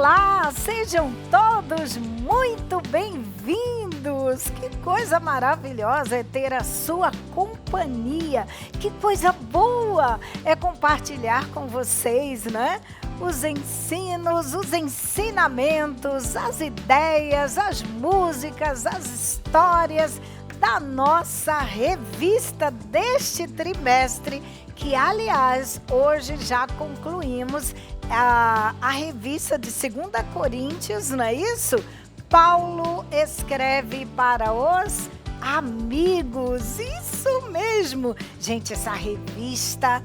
Olá, sejam todos muito bem-vindos! Que coisa maravilhosa é ter a sua companhia, que coisa boa é compartilhar com vocês, né? Os ensinos, os ensinamentos, as ideias, as músicas, as histórias da nossa revista deste trimestre, que aliás hoje já concluímos a revista de 2 Coríntios, não é isso? Paulo escreve para os amigos, isso mesmo. Gente, essa revista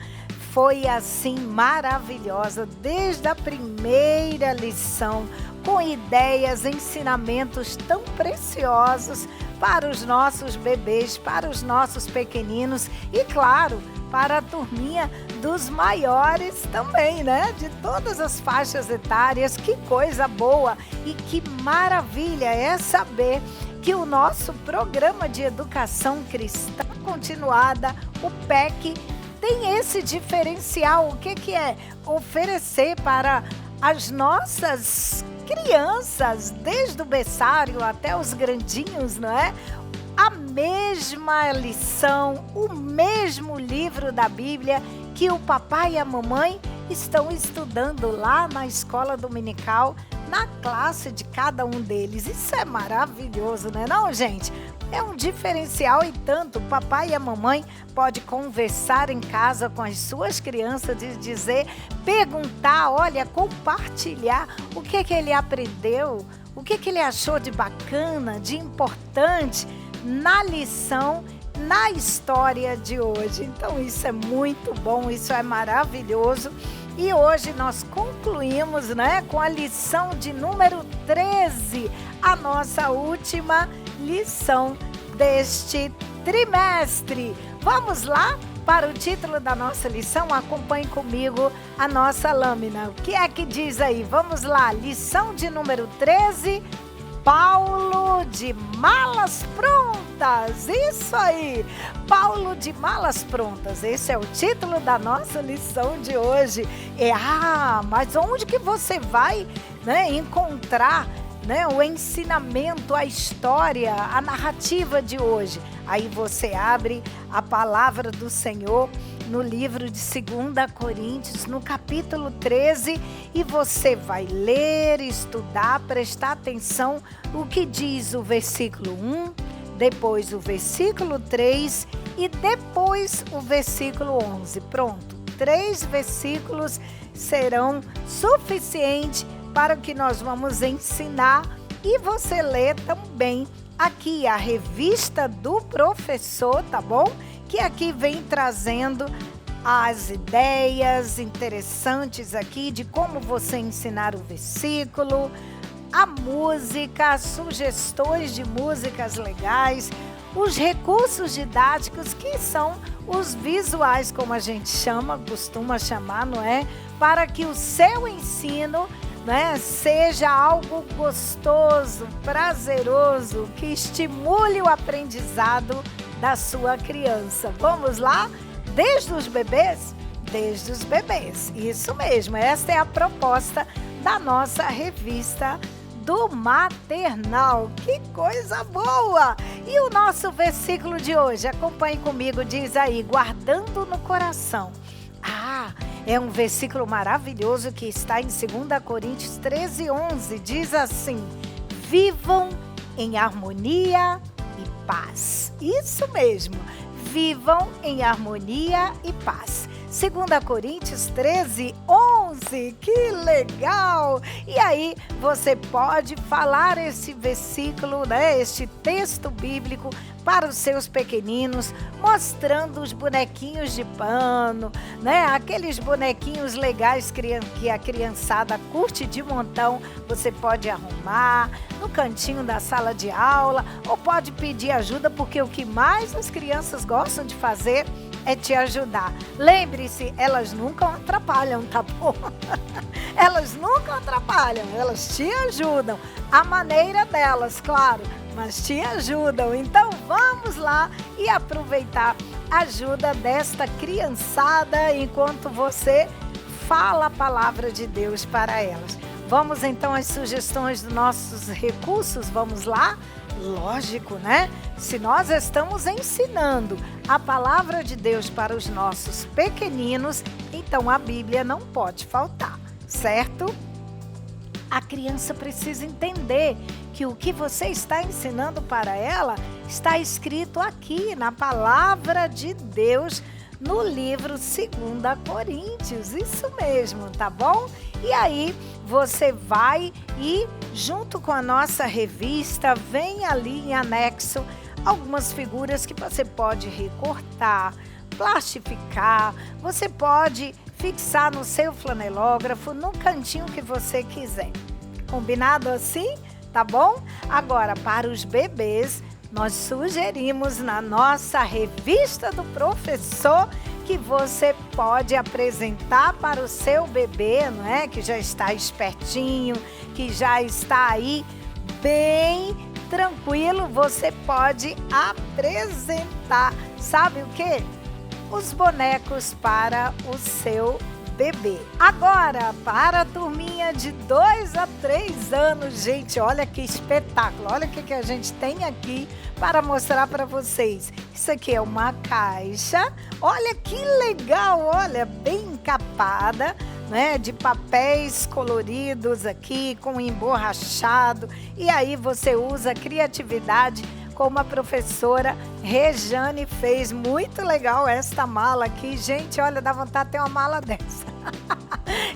foi assim maravilhosa, desde a primeira lição, com ideias, ensinamentos tão preciosos para os nossos bebês, para os nossos pequeninos e, claro, para a turminha dos maiores também, né? De todas as faixas etárias. Que coisa boa e que maravilha é saber que o nosso programa de educação cristã continuada, o PEC, tem esse diferencial. O que é? Oferecer para as nossas crianças, desde o berçário até os grandinhos, não é? A mesma lição, o mesmo livro da Bíblia que o papai e a mamãe estão estudando lá na escola dominical, na classe de cada um deles. Isso é maravilhoso, né, não, gente? É um diferencial e tanto. O papai e a mamãe podem conversar em casa com as suas crianças, de dizer, perguntar, olha, compartilhar o que ele aprendeu, o que ele achou de bacana, de importante na lição, na história de hoje. Então isso é muito bom, isso é maravilhoso. E hoje nós concluímos, né, com a lição de número 13, a nossa última lição deste trimestre. Vamos lá para o título da nossa lição? Acompanhe comigo a nossa lâmina. O que é que diz aí? Vamos lá, lição de número 13, Paulo de malas prontas. Isso aí, Paulo de malas prontas. Esse é o título da nossa lição de hoje. Mas onde que você vai, né, encontrar, né, o ensinamento, a história, a narrativa de hoje? Aí você abre a palavra do Senhor no livro de 2 Coríntios, no capítulo 13, e você vai ler, estudar, prestar atenção o que diz o versículo 1, depois o versículo 3 e depois o versículo 11. Pronto, 3 versículos serão suficientes para o que nós vamos ensinar, e você lê também aqui a revista do professor, tá bom? Que aqui vem trazendo as ideias interessantes aqui de como você ensinar o versículo, a música, sugestões de músicas legais, os recursos didáticos, que são os visuais, como a gente costuma chamar, não é? Para que o seu ensino, né, seja algo gostoso, prazeroso, que estimule o aprendizado da sua criança. Vamos lá? Desde os bebês? Desde os bebês. Isso mesmo, esta é a proposta da nossa revista do maternal. Que coisa boa! E o nosso versículo de hoje, acompanhe comigo, diz aí, guardando no coração. É um versículo maravilhoso que está em 2 Coríntios 13, 11. Diz assim: vivam em harmonia e paz. Isso mesmo, vivam em harmonia e paz. 2 Coríntios 13, 11. Que legal! E aí você pode falar esse versículo, né, este texto bíblico para os seus pequeninos, mostrando os bonequinhos de pano, né? Aqueles bonequinhos legais que a criançada curte de montão. Você pode arrumar no cantinho da sala de aula, ou pode pedir ajuda, porque o que mais as crianças gostam de fazer é te ajudar. Lembre-se, elas nunca atrapalham, tá bom? Elas nunca atrapalham, elas te ajudam. A maneira delas, claro, mas te ajudam. Então vamos lá e aproveitar a ajuda desta criançada enquanto você fala a palavra de Deus para elas. Vamos então às sugestões dos nossos recursos, vamos lá? Lógico, né? Se nós estamos ensinando a palavra de Deus para os nossos pequeninos, então a Bíblia não pode faltar, certo? A criança precisa entender que o que você está ensinando para ela está escrito aqui na palavra de Deus, no livro 2 Coríntios, isso mesmo, tá bom? E aí você vai e junto com a nossa revista, vem ali em anexo algumas figuras que você pode recortar, plastificar, você pode fixar no seu flanelógrafo, no cantinho que você quiser. Combinado assim? Tá bom? Agora, para os bebês, nós sugerimos na nossa revista do professor que você pode apresentar para o seu bebê, não é? Que já está espertinho, que já está aí bem tranquilo, você pode apresentar, sabe o quê? Os bonecos para o seu bebê. Agora, para a turminha de 2 a 3 anos, gente, olha que espetáculo, olha o que a gente tem aqui para mostrar para vocês. Isso aqui é uma caixa, olha que legal, olha, bem encapada, né, de papéis coloridos aqui, com emborrachado, e aí você usa a criatividade como a professora Rejane fez. Muito legal esta mala aqui, gente, olha, dá vontade de ter uma mala dessa.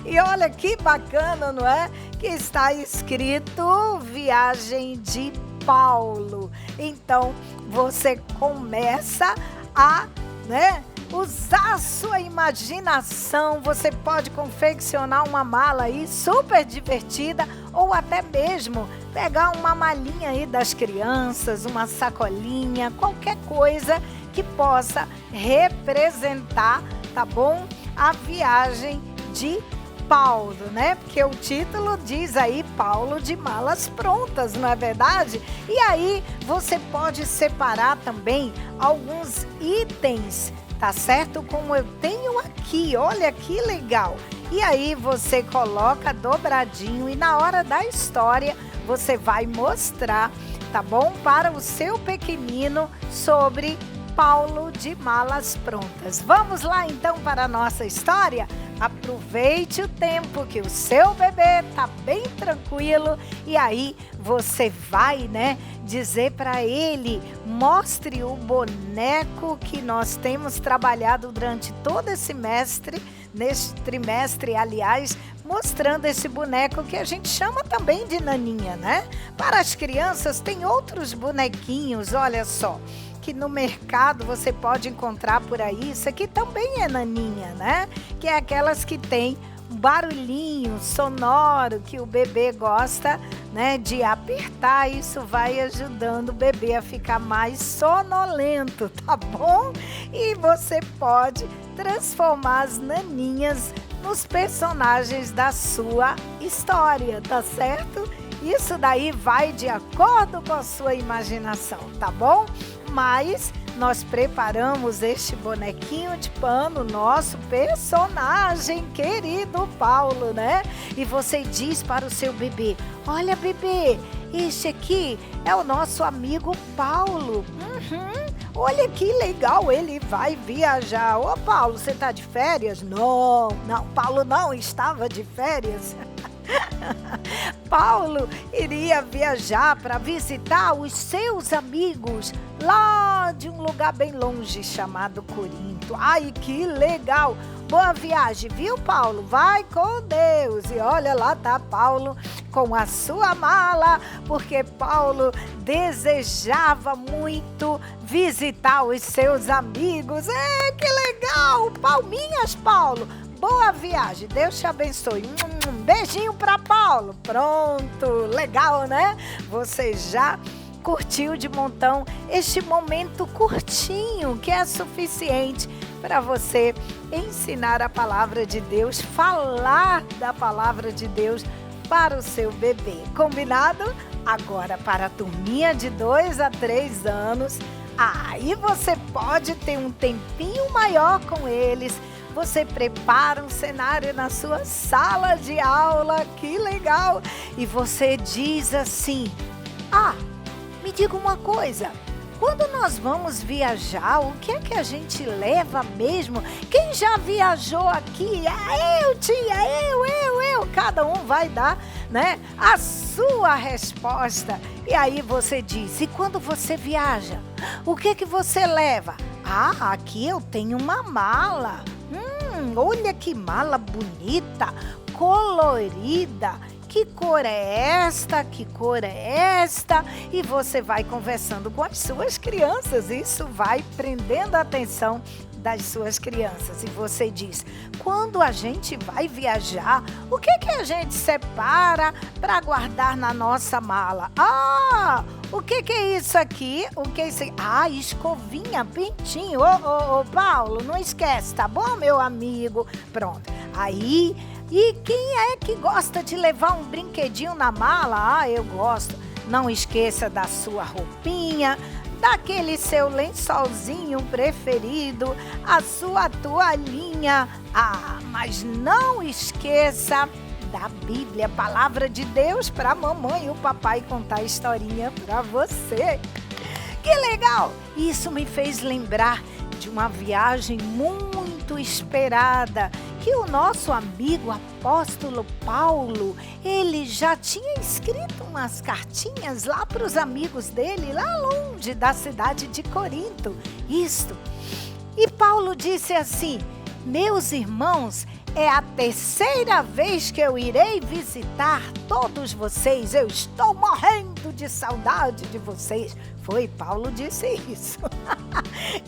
E olha que bacana, não é? Que está escrito Viagem de Paulo. Então, você começa a, né, usar a sua imaginação, você pode confeccionar uma mala aí super divertida ou até mesmo pegar uma malinha aí das crianças, uma sacolinha, qualquer coisa que possa representar, tá bom? A viagem de Paulo, né? Porque o título diz aí Paulo de malas prontas, não é verdade? E aí você pode separar também alguns itens, tá certo? Como eu tenho aqui, olha que legal. E aí você coloca dobradinho e na hora da história você vai mostrar, tá bom? Para o seu pequenino sobre Paulo de malas prontas. Vamos lá então para a nossa história? Aproveite o tempo que o seu bebê tá bem tranquilo e aí você vai, né, dizer para ele, mostre o boneco que nós temos trabalhado durante todo esse semestre, neste trimestre, aliás, mostrando esse boneco que a gente chama também de naninha, né? Para as crianças tem outros bonequinhos, olha só, que no mercado você pode encontrar por aí. Isso aqui também é naninha, né? Que é aquelas que tem um barulhinho sonoro que o bebê gosta, né, de apertar. Isso vai ajudando o bebê a ficar mais sonolento, tá bom? E você pode transformar as naninhas nos personagens da sua história, tá certo? Isso daí vai de acordo com a sua imaginação, tá bom? Mas nós preparamos este bonequinho de pano, nosso personagem querido Paulo, né? E você diz para o seu bebê, olha bebê, este aqui é o nosso amigo Paulo. Olha que legal, ele vai viajar. Ô Paulo, você tá de férias? Não, Paulo não estava de férias. Paulo iria viajar para visitar os seus amigos lá de um lugar bem longe chamado Corinto. Ai, que legal! Boa viagem, viu, Paulo? Vai com Deus. E olha, lá tá Paulo com a sua mala, porque Paulo desejava muito visitar os seus amigos. Que legal! Palminhas, Paulo! Boa viagem, Deus te abençoe. Beijinho para Paulo. Pronto, legal, né? Você já curtiu de montão este momento curtinho que é suficiente para você ensinar a palavra de Deus, falar da palavra de Deus para o seu bebê. Combinado? Agora, para a turminha de 2 a 3 anos, aí você pode ter um tempinho maior com eles, você prepara um cenário na sua sala de aula, que legal! E você diz assim: me diga uma coisa, quando nós vamos viajar, o que é que a gente leva mesmo? Quem já viajou aqui? Eu, tia, eu. Cada um vai dar, né, a sua resposta. E aí você diz: e quando você viaja, o que que você leva? Aqui eu tenho uma mala. Olha que mala bonita, colorida. Que cor é esta? Que cor é esta? E você vai conversando com as suas crianças. Isso vai prendendo a atenção das suas crianças. E você diz: quando a gente vai viajar, o que que a gente separa para guardar na nossa mala? O que que é isso aqui? O que é isso aqui? Escovinha, pintinho. Ô, Paulo, não esquece, tá bom, meu amigo? Pronto. Aí... E quem é que gosta de levar um brinquedinho na mala? Eu gosto. Não esqueça da sua roupinha, daquele seu lençolzinho preferido, a sua toalhinha. Mas não esqueça da Bíblia, palavra de Deus, para a mamãe e o papai contar a historinha para você. Que legal! Isso me fez lembrar de uma viagem muito esperada, que o nosso amigo apóstolo Paulo, ele já tinha escrito umas cartinhas lá para os amigos dele, lá longe da cidade de Corinto. E Paulo disse assim: meus irmãos, é a terceira vez que eu irei visitar todos vocês. Eu estou morrendo de saudade de vocês. Paulo disse isso.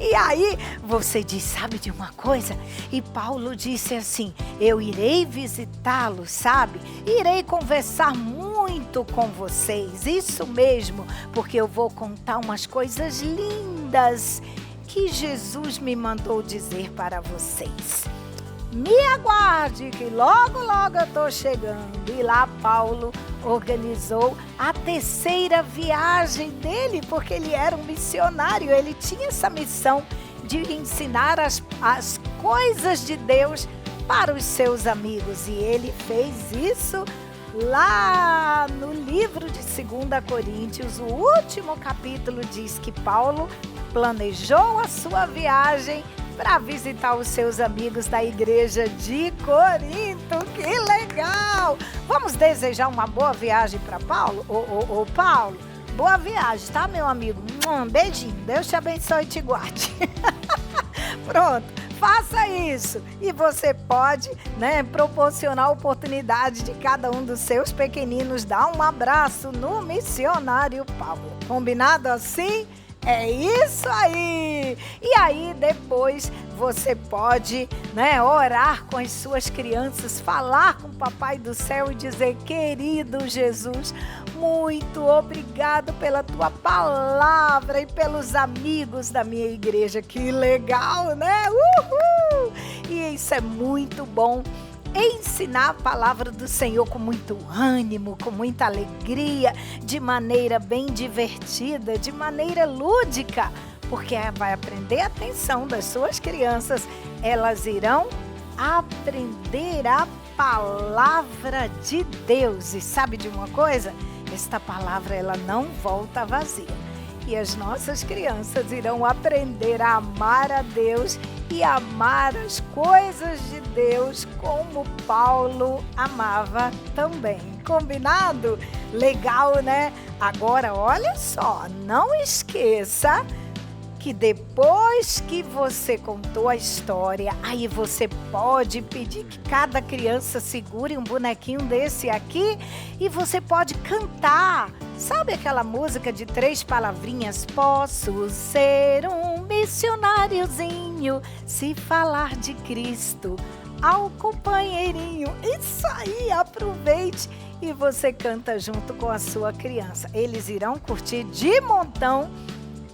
E aí você diz: sabe de uma coisa? E Paulo disse assim: eu irei visitá-los, sabe? Irei conversar muito com vocês. Isso mesmo, porque eu vou contar umas coisas lindas que Jesus me mandou dizer para vocês. Me aguarde que logo, logo eu estou chegando. E lá Paulo organizou a terceira viagem dele, porque ele era um missionário. Ele tinha essa missão de ensinar as coisas de Deus para os seus amigos. E ele fez isso lá no livro de 2 Coríntios. O último capítulo diz que Paulo planejou a sua viagem para visitar os seus amigos da igreja de Corinto. Que legal! Vamos desejar uma boa viagem para Paulo? Ô, Paulo, boa viagem, tá, meu amigo? Um beijinho, Deus te abençoe e te guarde. Pronto, faça isso. E você pode, proporcionar a oportunidade de cada um dos seus pequeninos dar um abraço no missionário Paulo. Combinado assim? É isso aí! E aí depois você pode, orar com as suas crianças, falar com o Papai do Céu e dizer: querido Jesus, muito obrigado pela tua palavra e pelos amigos da minha igreja. Que legal, né? Uhul! E isso é muito bom. Ensinar a palavra do Senhor com muito ânimo, com muita alegria, de maneira bem divertida, de maneira lúdica, porque vai aprender a atenção das suas crianças. Elas irão aprender a palavra de Deus. E sabe de uma coisa? Esta palavra, ela não volta vazia. E as nossas crianças irão aprender a amar a Deus e amar as coisas de Deus como Paulo amava também. Combinado? Legal, né? Agora, olha só, não esqueça que depois que você contou a história, aí você pode pedir que cada criança segure um bonequinho desse aqui e você pode cantar. Sabe aquela música de 3 palavrinhas? Posso ser um missionáriozinho se falar de Cristo ao companheirinho. Isso aí, aproveite e você canta junto com a sua criança. Eles irão curtir de montão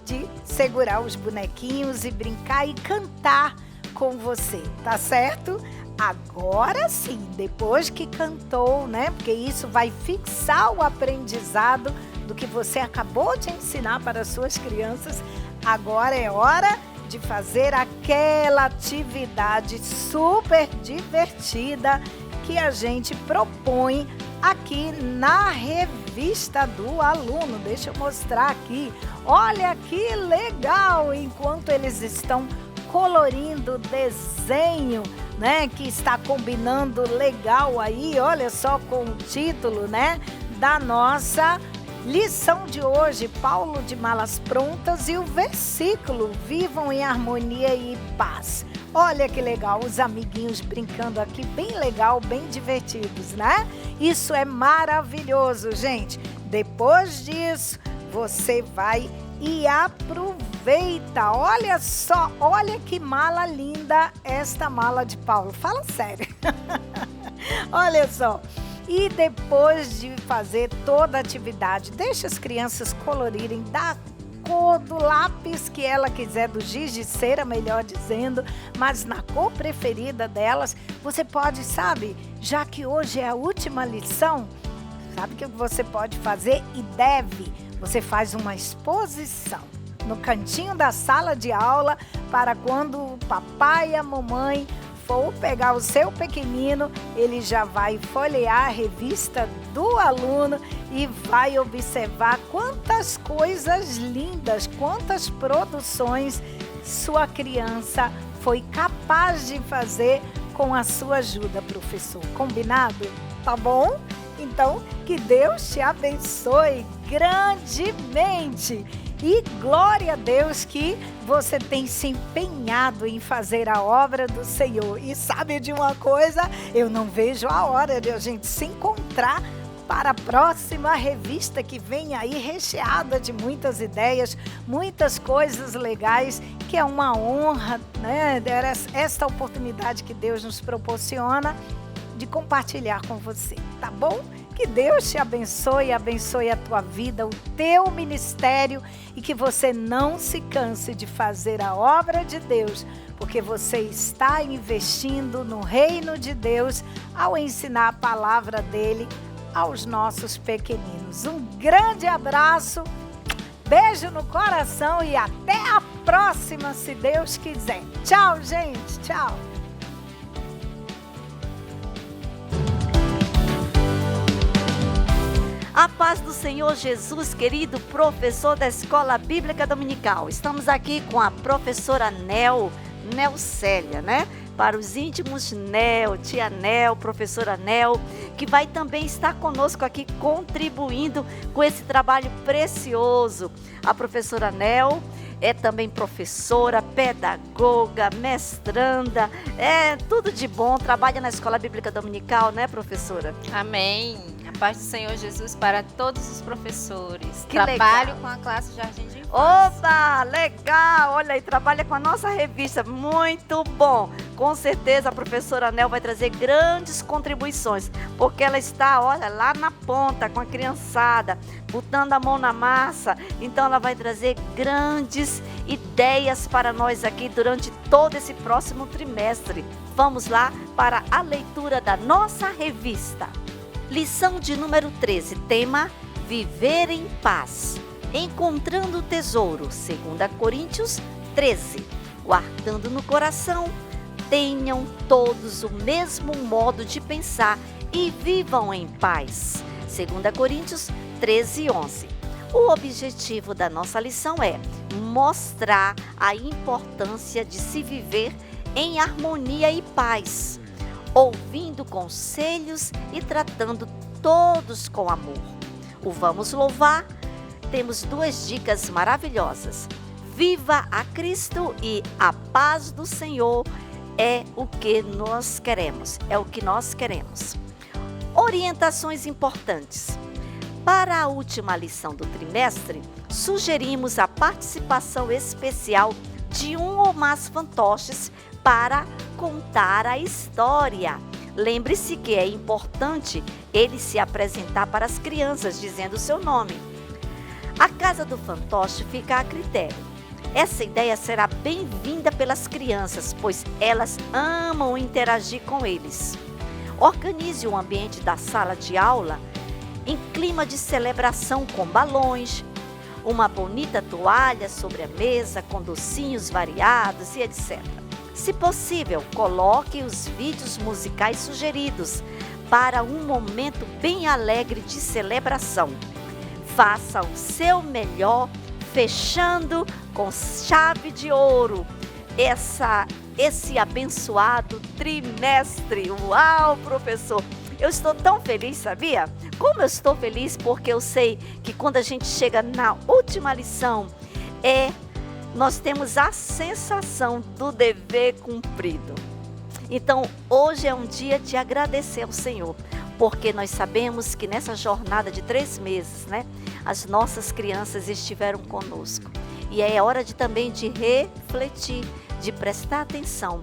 de segurar os bonequinhos e brincar e cantar com você, tá certo? Agora sim, depois que cantou, porque isso vai fixar o aprendizado do que você acabou de ensinar para as suas crianças. Agora é hora de fazer aquela atividade super divertida que a gente propõe aqui na revista do aluno. Deixa eu mostrar aqui. Olha que legal! Enquanto eles estão colorindo o desenho, né, que está combinando legal aí, olha só com o título, né, da nossa lição de hoje, Paulo de Malas Prontas, e o versículo: vivam em harmonia e paz. Olha que legal, os amiguinhos brincando aqui, bem legal, bem divertidos, né? Isso é maravilhoso, gente. Depois disso, você vai e aproveita. Olha só, olha que mala linda esta mala de Paulo. Fala sério. Olha só. E depois de fazer toda a atividade, deixa as crianças colorirem da cor do lápis que ela quiser, do giz de cera, melhor dizendo, mas na cor preferida delas. Você pode, sabe, já que hoje é a última lição, sabe o que você pode fazer e deve? Você faz uma exposição no cantinho da sala de aula para quando o papai e a mamãe for pegar o seu pequenino, ele já vai folhear a revista do aluno e vai observar quantas coisas lindas, quantas produções sua criança foi capaz de fazer com a sua ajuda, professor. Combinado? Tá bom? Então, que Deus te abençoe grandemente. E glória a Deus que você tem se empenhado em fazer a obra do Senhor. E sabe de uma coisa? Eu não vejo a hora de a gente se encontrar para a próxima revista que vem aí recheada de muitas ideias, muitas coisas legais, que é uma honra, né? Esta oportunidade que Deus nos proporciona de compartilhar com você, tá bom? Que Deus te abençoe, abençoe a tua vida, o teu ministério, e que você não se canse de fazer a obra de Deus, porque você está investindo no reino de Deus ao ensinar a palavra dele aos nossos pequeninos. Um grande abraço, beijo no coração e até a próxima, se Deus quiser. Tchau, gente, tchau. A paz do Senhor Jesus, querido professor da Escola Bíblica Dominical. Estamos aqui com a professora Nelcélia, né? Para os íntimos, tia Nel, professora Nel, que vai também estar conosco aqui contribuindo com esse trabalho precioso. A professora Nel é também professora, pedagoga, mestranda, tudo de bom, trabalha na Escola Bíblica Dominical, né, professora? Amém. A paz do Senhor Jesus para todos os professores. Que Trabalho legal. com a classe Jardim de Infância. Oba, legal! Olha aí, trabalha com a nossa revista, muito bom! Com certeza a professora Nel vai trazer grandes contribuições, porque ela está, olha, lá na ponta com a criançada, botando a mão na massa. Então ela vai trazer grandes ideias para nós aqui durante todo esse próximo trimestre. Vamos lá para a leitura da nossa revista. Lição de número 13, tema Viver em Paz. Encontrando o tesouro, 2 Coríntios 13. Guardando no coração, tenham todos o mesmo modo de pensar e vivam em paz. 2 Coríntios 13, 11. O objetivo da nossa lição é mostrar a importância de se viver em harmonia e paz, ouvindo conselhos e tratando todos com amor. O Vamos Louvar, temos 2 dicas maravilhosas. Viva a Cristo e a paz do Senhor é o que nós queremos, Orientações importantes. Para a última lição do trimestre, sugerimos a participação especial de um ou mais fantoches para contar a história. Lembre-se que é importante ele se apresentar para as crianças dizendo o seu nome. A casa do fantoche fica a critério. Essa ideia será bem-vinda pelas crianças, pois elas amam interagir com eles. Organize o ambiente da sala de aula em clima de celebração com balões, uma bonita toalha sobre a mesa com docinhos variados e etc. Se possível, coloque os vídeos musicais sugeridos para um momento bem alegre de celebração. Faça o seu melhor, fechando com chave de ouro esse abençoado trimestre. Uau, professor! Eu estou tão feliz, sabia? Como eu estou feliz porque eu sei que quando a gente chega na última lição, nós temos a sensação do dever cumprido. Então, hoje é um dia de agradecer ao Senhor, porque nós sabemos que nessa jornada de 3 meses, as nossas crianças estiveram conosco. E é hora também de refletir, de prestar atenção.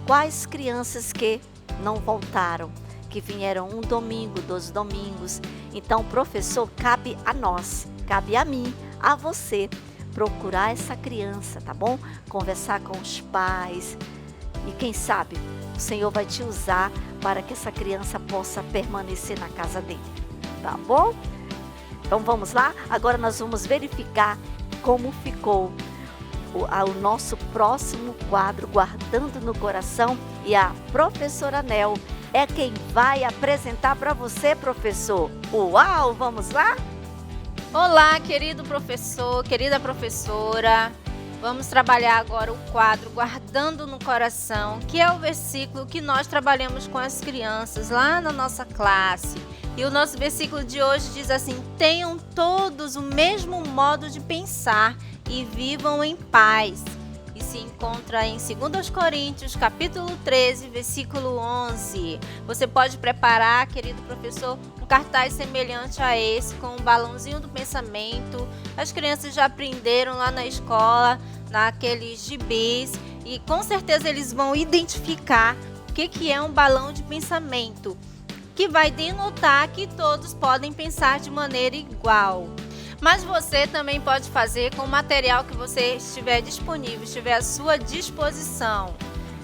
Quais crianças que não voltaram, que vieram um domingo, 2 domingos. Então, professor, cabe a nós, cabe a mim, a você, procurar essa criança, tá bom? Conversar com os pais e quem sabe o Senhor vai te usar para que essa criança possa permanecer na casa dele, tá bom? Então vamos lá? Agora nós vamos verificar como ficou o nosso próximo quadro, Guardando no Coração, e a professora Nel é quem vai apresentar para você, professor. Uau, vamos lá? Olá, querido professor, querida professora. Vamos trabalhar agora o quadro Guardando no Coração, que é o versículo que nós trabalhamos com as crianças lá na nossa classe. E o nosso versículo de hoje diz assim: tenham todos o mesmo modo de pensar e vivam em paz. E se encontra em 2 Coríntios, capítulo 13, versículo 11. Você pode preparar, querido professor, um cartaz semelhante a esse, com um balãozinho do pensamento. As crianças já aprenderam lá na escola, naqueles gibis, e com certeza eles vão identificar o que é um balão de pensamento, que vai denotar que todos podem pensar de maneira igual. Mas você também pode fazer com o material que você estiver disponível, estiver à sua disposição.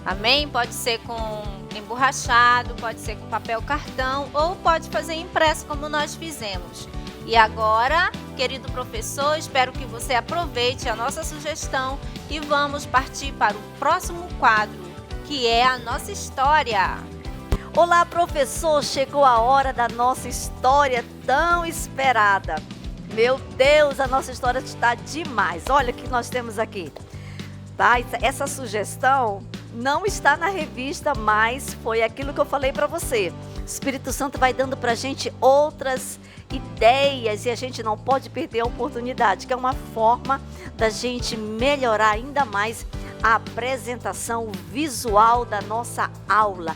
Amém? Pode ser com emborrachado, pode ser com papel cartão ou pode fazer impresso como nós fizemos. E agora, querido professor, espero que você aproveite a nossa sugestão e vamos partir para o próximo quadro, que é a nossa história. Olá, professor! Chegou a hora da nossa história tão esperada. Meu Deus, a nossa história está demais. Olha o que nós temos aqui. Tá? Essa sugestão não está na revista, mas foi aquilo que eu falei para você. O Espírito Santo vai dando para a gente outras ideias e a gente não pode perder a oportunidade, que é uma forma da gente melhorar ainda mais a apresentação visual da nossa aula.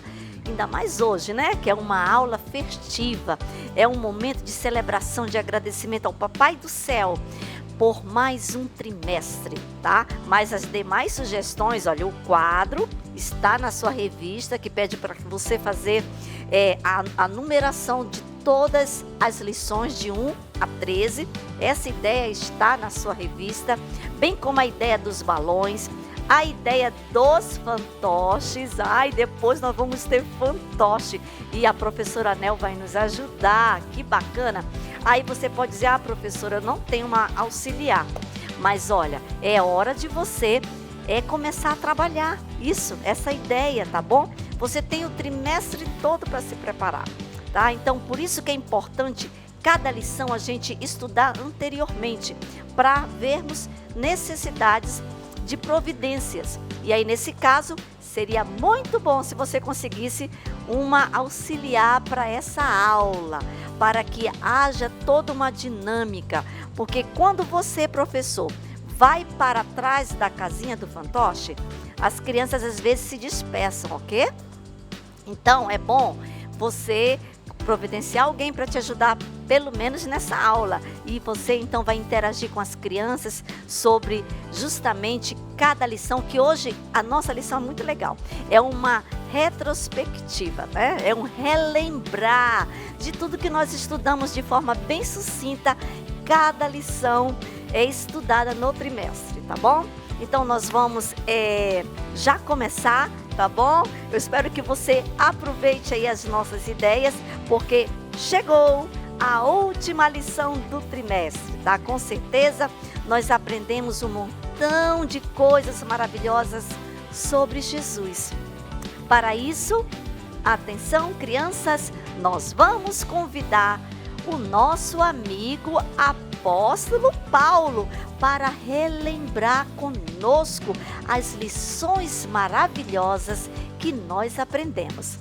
Ainda mais hoje, que é uma aula festiva, é um momento de celebração, de agradecimento ao Papai do Céu por mais um trimestre, tá? Mas as demais sugestões, olha, o quadro está na sua revista, que pede para você fazer a numeração de todas as lições de 1 a 13. Essa ideia está na sua revista, bem como a ideia dos balões, a ideia dos fantoches. Depois nós vamos ter fantoche e a professora Nel vai nos ajudar, que bacana. Aí você pode dizer, professora, eu não tenho uma auxiliar, mas olha, é hora de você começar a trabalhar essa ideia, tá bom? Você tem o trimestre todo para se preparar, tá? Então, por isso que é importante cada lição a gente estudar anteriormente, para vermos necessidades de providências. E aí, nesse caso, seria muito bom se você conseguisse uma auxiliar para essa aula, para que haja toda uma dinâmica. Porque quando você, professor, vai para trás da casinha do fantoche, as crianças às vezes se dispersam, ok? Então, é bom você providenciar alguém para te ajudar, pelo menos nessa aula. E você então vai interagir com as crianças sobre justamente cada lição, que hoje a nossa lição é muito legal. É uma retrospectiva, É um relembrar de tudo que nós estudamos de forma bem sucinta. Cada lição é estudada no trimestre, tá bom? Então nós vamos já começar, tá bom? Eu espero que você aproveite aí as nossas ideias, porque chegou a última lição do trimestre, tá? Com certeza nós aprendemos um montão de coisas maravilhosas sobre Jesus. Para isso, atenção, crianças, nós vamos convidar o nosso amigo apóstolo Paulo para relembrar conosco as lições maravilhosas que nós aprendemos.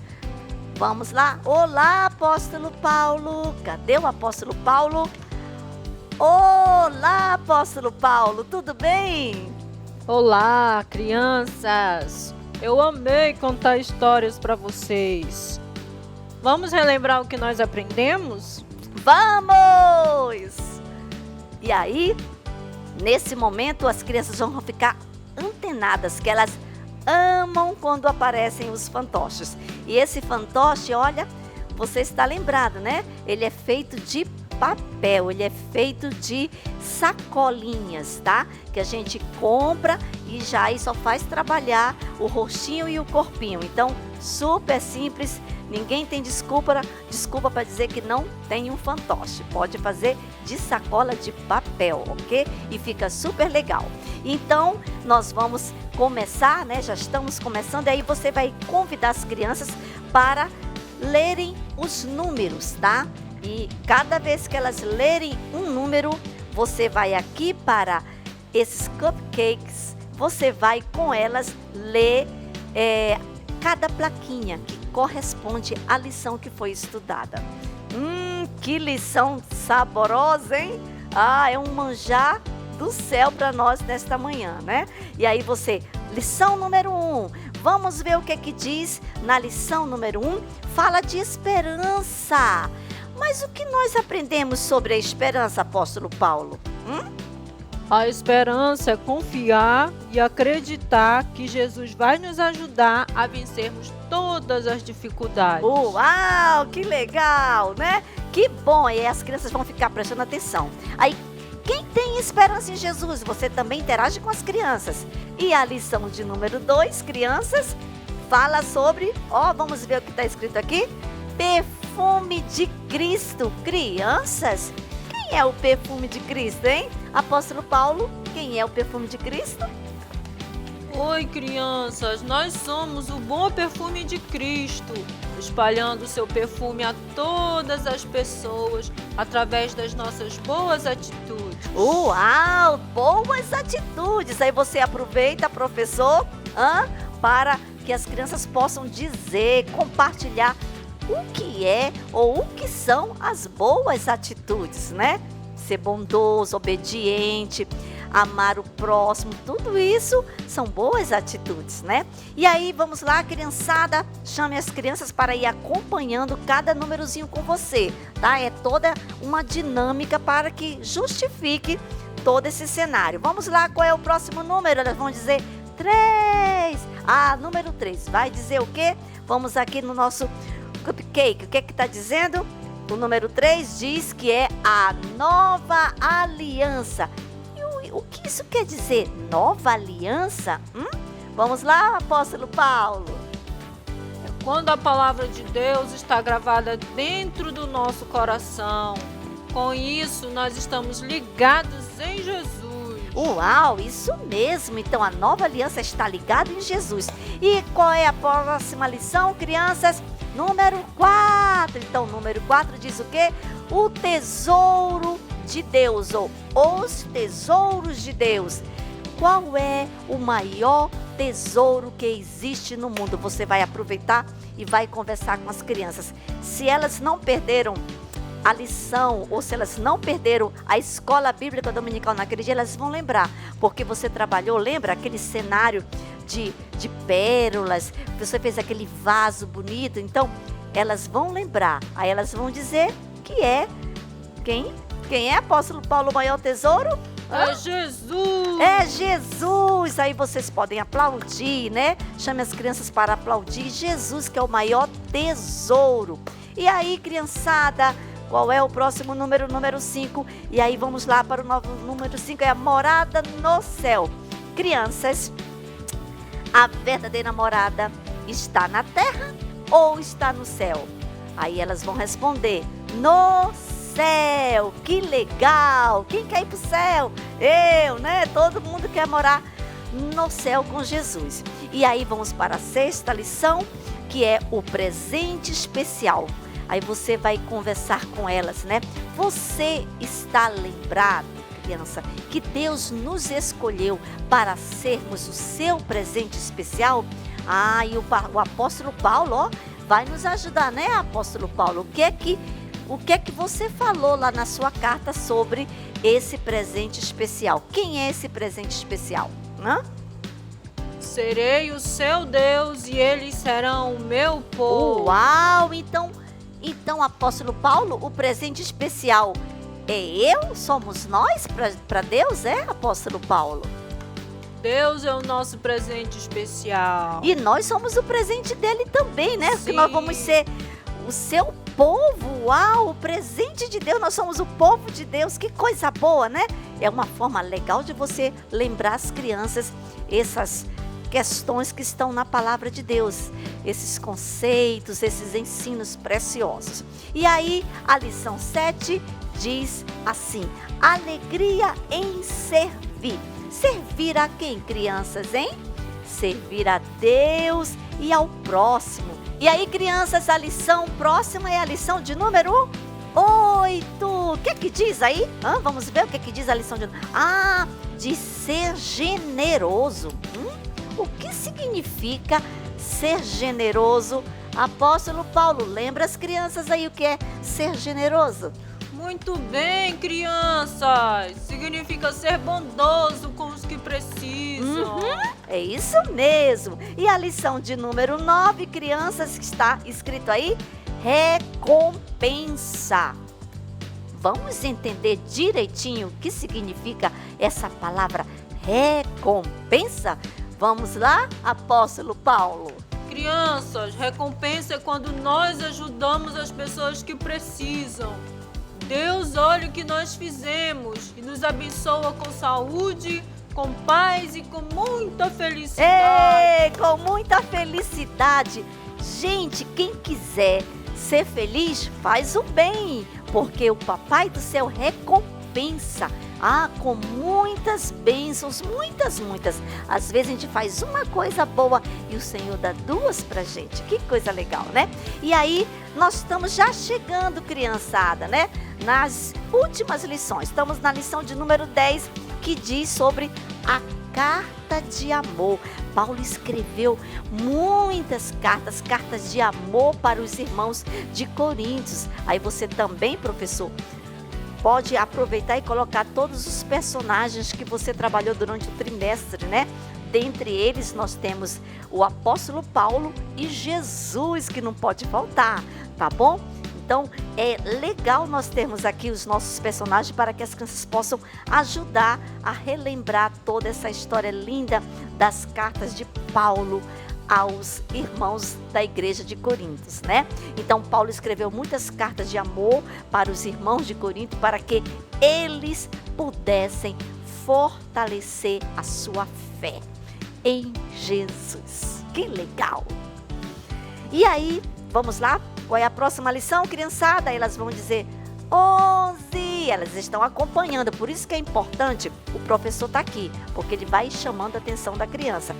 Vamos lá? Olá, apóstolo Paulo. Cadê o apóstolo Paulo? Olá, apóstolo Paulo. Tudo bem? Olá, crianças. Eu amei contar histórias para vocês. Vamos relembrar o que nós aprendemos? Vamos! E aí, nesse momento, as crianças vão ficar antenadas, que elas amam quando aparecem os fantoches. E esse fantoche, olha, você está lembrado, né? Ele é feito de papel, ele é feito de sacolinhas, tá? Que a gente compra e já aí só faz trabalhar o rostinho e o corpinho. Então, super simples, ninguém tem desculpa para dizer que não tem um fantoche. Pode fazer de sacola de papel, ok? E fica super legal. Então, nós vamos começar, né? Já estamos começando, e aí você vai convidar as crianças para lerem os números, tá? E cada vez que elas lerem um número, você vai aqui para esses cupcakes, você vai com elas ler cada plaquinha que corresponde à lição que foi estudada. Que lição saborosa, hein? É um manjar do céu para nós nesta manhã, né? E aí você, lição número 1, vamos ver o que é que diz na lição número 1, fala de esperança. Mas o que nós aprendemos sobre a esperança, apóstolo Paulo? A esperança é confiar e acreditar que Jesus vai nos ajudar a vencermos todas as dificuldades. Uau, que legal, né? Que bom, e as crianças vão ficar prestando atenção. Aí, quem tem esperança em Jesus, você também interage com as crianças. E a lição de número 2, crianças, fala sobre, vamos ver o que está escrito aqui, perfume de Cristo. Crianças, quem é o perfume de Cristo, hein? Apóstolo Paulo, quem é o perfume de Cristo? Oi, crianças, nós somos o bom perfume de Cristo, espalhando seu perfume a todas as pessoas através das nossas boas atitudes. Uau, boas atitudes! Aí você aproveita, professor, para que as crianças possam dizer, compartilhar o que é ou o que são as boas atitudes, né? Ser bondoso, obediente, amar o próximo, tudo isso são boas atitudes, né? E aí, vamos lá, criançada, chame as crianças para ir acompanhando cada númerozinho com você, tá? É toda uma dinâmica para que justifique todo esse cenário. Vamos lá, qual é o próximo número? Elas vão dizer 3. Número 3. Vai dizer o quê? Vamos aqui no nosso cupcake. O que está dizendo? O número 3 diz que é a nova aliança. E o que isso quer dizer? Nova aliança? Vamos lá, apóstolo Paulo. Quando a palavra de Deus está gravada dentro do nosso coração, com isso nós estamos ligados em Jesus. Uau, isso mesmo. Então a nova aliança está ligada em Jesus. E qual é a próxima lição, crianças? Número 4. Então, número 4 diz o quê? O tesouro de Deus, ou os tesouros de Deus. Qual é o maior tesouro que existe no mundo? Você vai aproveitar e vai conversar com as crianças. Se elas não perderam a lição, ou se elas não perderam a escola bíblica dominical naquele dia, elas vão lembrar, porque você trabalhou, lembra aquele cenário de pérolas, você fez aquele vaso bonito, então elas vão lembrar, aí elas vão dizer que é, quem é, apóstolo Paulo, o maior tesouro? É Jesus! É Jesus! Aí vocês podem aplaudir, né? Chame as crianças para aplaudir Jesus, que é o maior tesouro. E aí, criançada, qual é o próximo número? Número 5. E aí vamos lá para o novo número 5, é a morada no céu. Crianças, a verdadeira morada está na terra ou está no céu? Aí elas vão responder, no céu. Que legal! Quem quer ir para o céu? Eu, né? Todo mundo quer morar no céu com Jesus. E aí vamos para a 6ª lição, que é o presente especial. Aí você vai conversar com elas, né? Você está lembrado, criança, que Deus nos escolheu para sermos o seu presente especial? E o apóstolo Paulo, ó, vai nos ajudar, né, apóstolo Paulo? O que é que você falou lá na sua carta sobre esse presente especial? Quem é esse presente especial? Serei o seu Deus e eles serão o meu povo. Uau! Então, apóstolo Paulo, o presente especial somos nós para Deus, apóstolo Paulo? Deus é o nosso presente especial. E nós somos o presente dele também, né? Sim. Porque nós vamos ser o seu povo. Uau, o presente de Deus, nós somos o povo de Deus. Que coisa boa, né? É uma forma legal de você lembrar as crianças essas questões que estão na palavra de Deus, esses conceitos, esses ensinos preciosos. E aí, a lição 7 diz assim: alegria em servir. Servir a quem, crianças, hein? Servir a Deus e ao próximo. E aí, crianças, a lição próxima é a lição de número 8. O que diz aí? Vamos ver o que diz a lição de... de ser generoso. O que significa ser generoso? Apóstolo Paulo, lembra as crianças aí o que é ser generoso? Muito bem, crianças! Significa ser bondoso com os que precisam. É isso mesmo. E a lição de número 9, crianças, que está escrito aí, recompensa. Vamos entender direitinho o que significa essa palavra recompensa? Vamos lá, apóstolo Paulo? Crianças, recompensa é quando nós ajudamos as pessoas que precisam. Deus olha o que nós fizemos e nos abençoa com saúde, com paz e com muita felicidade. Com muita felicidade. Gente, quem quiser ser feliz, faz o bem, porque o Papai do Céu recompensa. Com muitas bênçãos, muitas. Às vezes a gente faz uma coisa boa e o Senhor dá 2 pra gente. Que coisa legal, né? E aí, nós estamos já chegando, criançada, né? Nas últimas lições. Estamos na lição de número 10, que diz sobre a carta de amor. Paulo escreveu muitas cartas de amor para os irmãos de Coríntios. Aí você também, professor, pode aproveitar e colocar todos os personagens que você trabalhou durante o trimestre, né? Dentre eles, nós temos o apóstolo Paulo e Jesus, que não pode faltar, tá bom? Então, é legal nós termos aqui os nossos personagens para que as crianças possam ajudar a relembrar toda essa história linda das cartas de Paulo aos irmãos da igreja de Corinto, né? Então, Paulo escreveu muitas cartas de amor para os irmãos de Corinto para que eles pudessem fortalecer a sua fé em Jesus. Que legal! E aí, vamos lá? Qual é a próxima lição, criançada? Elas vão dizer 11. Elas estão acompanhando, por isso que é importante o professor estar aqui, porque ele vai chamando a atenção da criança.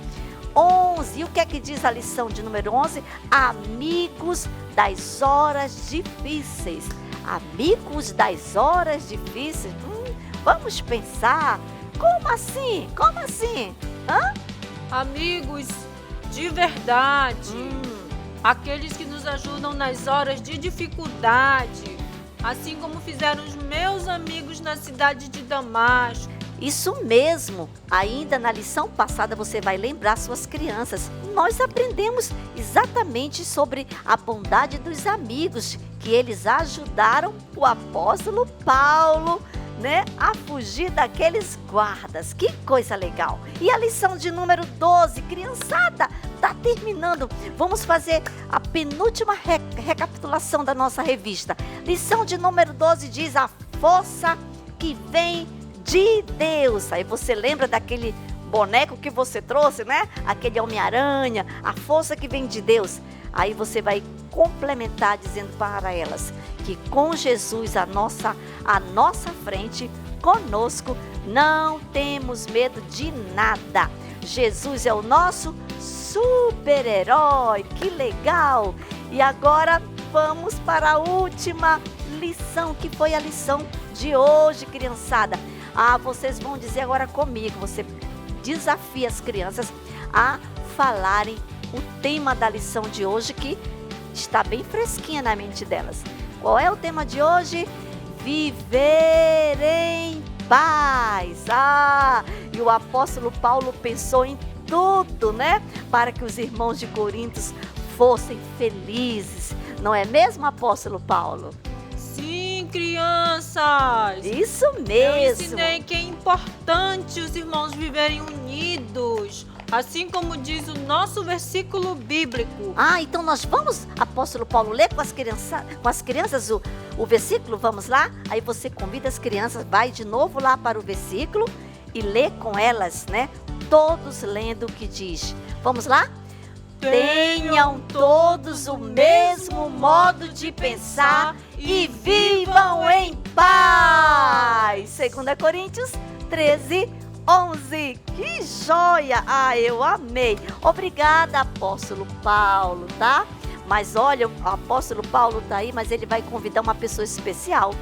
11. E o que é que diz a lição de número 11? Amigos das horas difíceis. Amigos das horas difíceis. Vamos pensar. Como assim? Como assim? Amigos de verdade. Aqueles que nos ajudam nas horas de dificuldade. Assim como fizeram os meus amigos na cidade de Damasco. Isso mesmo. Ainda na lição passada você vai lembrar suas crianças. Nós aprendemos exatamente sobre a bondade dos amigos, que eles ajudaram o apóstolo Paulo, né, a fugir daqueles guardas. Que coisa legal. E a lição de número 12, criançada, tá terminando. Vamos fazer a penúltima recapitulação da nossa revista. Lição de número 12 diz a força que vem de Deus. Aí você lembra daquele boneco que você trouxe, né? Aquele Homem-Aranha, a força que vem de Deus. Aí você vai complementar dizendo para elas que com Jesus à nossa frente, conosco, não temos medo de nada. Jesus é o nosso super-herói. Que legal! E agora vamos para a última lição, que foi a lição de hoje, criançada. Vocês vão dizer agora comigo, você desafia as crianças a falarem o tema da lição de hoje, que está bem fresquinha na mente delas. Qual é o tema de hoje? Viver em paz. E o apóstolo Paulo pensou em tudo, né? Para que os irmãos de Corinto fossem felizes. Não é mesmo, apóstolo Paulo? Sim, crianças! Isso Eu mesmo. ensinei que é importante os irmãos viverem unidos, assim como diz o nosso versículo bíblico. Então nós vamos, apóstolo Paulo, ler com as crianças o versículo? Vamos lá? Aí você convida as crianças, vai de novo lá para o versículo e lê com elas, né? Todos lendo o que diz. Vamos lá? Tenham todos o mesmo modo de pensar e vivam em paz. 2 Coríntios 13, 11. Que joia! Eu amei. Obrigada, apóstolo Paulo, tá? Mas olha, o apóstolo Paulo tá aí, mas ele vai convidar uma pessoa especial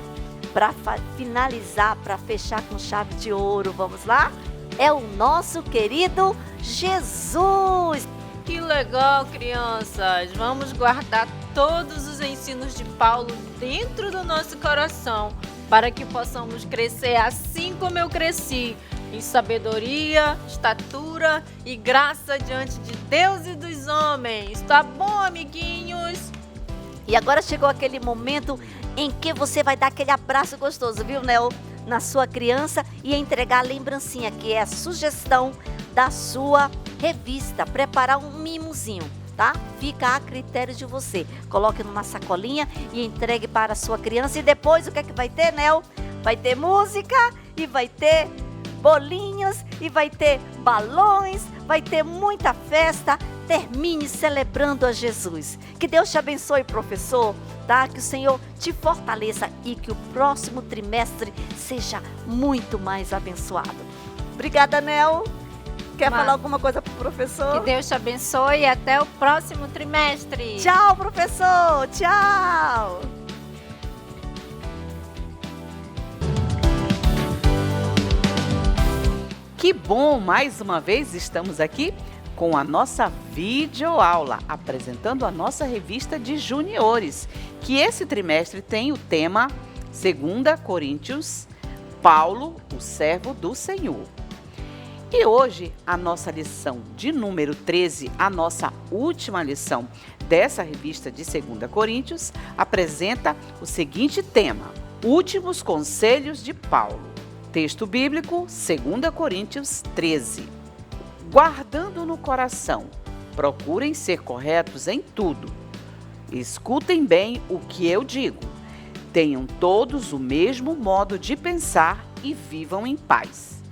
para finalizar, para fechar com chave de ouro. Vamos lá? É o nosso querido Jesus. Que legal, crianças! Vamos guardar todos os ensinos de Paulo dentro do nosso coração, para que possamos crescer assim como eu cresci, em sabedoria, estatura e graça diante de Deus e dos homens. Tá bom, amiguinhos? E agora chegou aquele momento em que você vai dar aquele abraço gostoso, viu, Nel? Na sua criança e entregar a lembrancinha, que é a sugestão da sua revista. Preparar um mimozinho, tá? Fica a critério de você. Coloque numa sacolinha e entregue para a sua criança. E depois o que é que vai ter, Nel? Vai ter música e vai ter bolinhos e vai ter balões, vai ter muita festa. Termine celebrando a Jesus. Que Deus te abençoe, professor, tá? Que o Senhor te fortaleça e que o próximo trimestre seja muito mais abençoado. Obrigada, Nel. Quer falar alguma coisa pro professor? Que Deus te abençoe e até o próximo trimestre. Tchau, professor. Tchau. Que bom! Mais uma vez estamos aqui com a nossa videoaula, apresentando a nossa revista de juniores, que esse trimestre tem o tema 2 Coríntios, Paulo, o servo do Senhor. E hoje, a nossa lição de número 13, a nossa última lição dessa revista de 2 Coríntios, apresenta o seguinte tema: Últimos Conselhos de Paulo. Texto bíblico, 2 Coríntios 13. Guardando no coração, procurem ser corretos em tudo. Escutem bem o que eu digo. Tenham todos o mesmo modo de pensar e vivam em paz.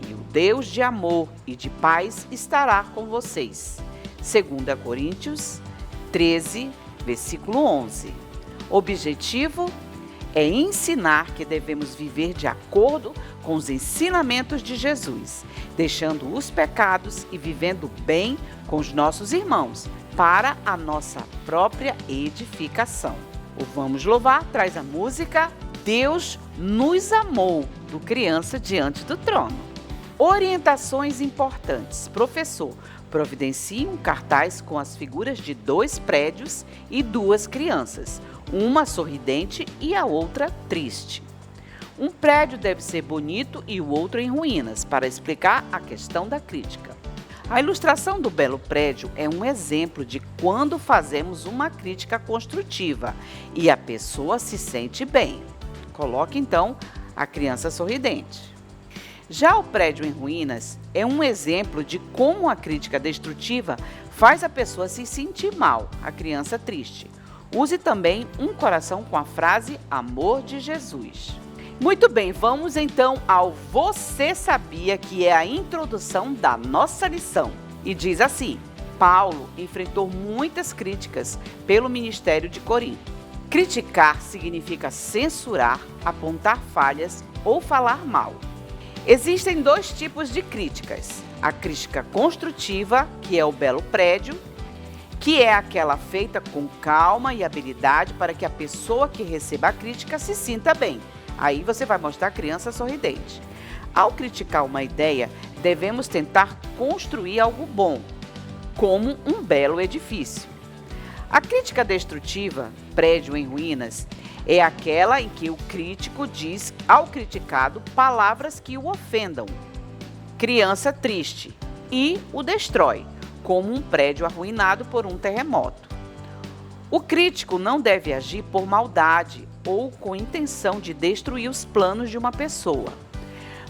E o Deus de amor e de paz estará com vocês. 2 Coríntios 13, versículo 11. Objetivo é ensinar que devemos viver de acordo com os ensinamentos de Jesus, deixando os pecados e vivendo bem com os nossos irmãos, para a nossa própria edificação. O Vamos Louvar traz a música Deus nos amou, do Criança Diante do Trono. Orientações importantes. Professor, providencie um cartaz com as figuras de 2 prédios e 2 crianças, uma sorridente e a outra triste. Um prédio deve ser bonito e o outro em ruínas, para explicar a questão da crítica. A ilustração do belo prédio é um exemplo de quando fazemos uma crítica construtiva e a pessoa se sente bem. Coloque então a criança sorridente. Já o prédio em ruínas é um exemplo de como a crítica destrutiva faz a pessoa se sentir mal, a criança triste. Use também um coração com a frase Amor de Jesus. Muito bem, vamos então ao Você Sabia, que é a introdução da nossa lição. E diz assim: Paulo enfrentou muitas críticas pelo ministério de Corinto. Criticar significa censurar, apontar falhas ou falar mal. Existem 2 tipos de críticas. A crítica construtiva, que é o belo prédio, que é aquela feita com calma e habilidade para que a pessoa que receba a crítica se sinta bem. Aí você vai mostrar a criança sorridente. Ao criticar uma ideia, devemos tentar construir algo bom, como um belo edifício. A crítica destrutiva, prédio em ruínas, é aquela em que o crítico diz ao criticado palavras que o ofendam. Criança triste, e o destrói, como um prédio arruinado por um terremoto. O crítico não deve agir por maldade ou com intenção de destruir os planos de uma pessoa.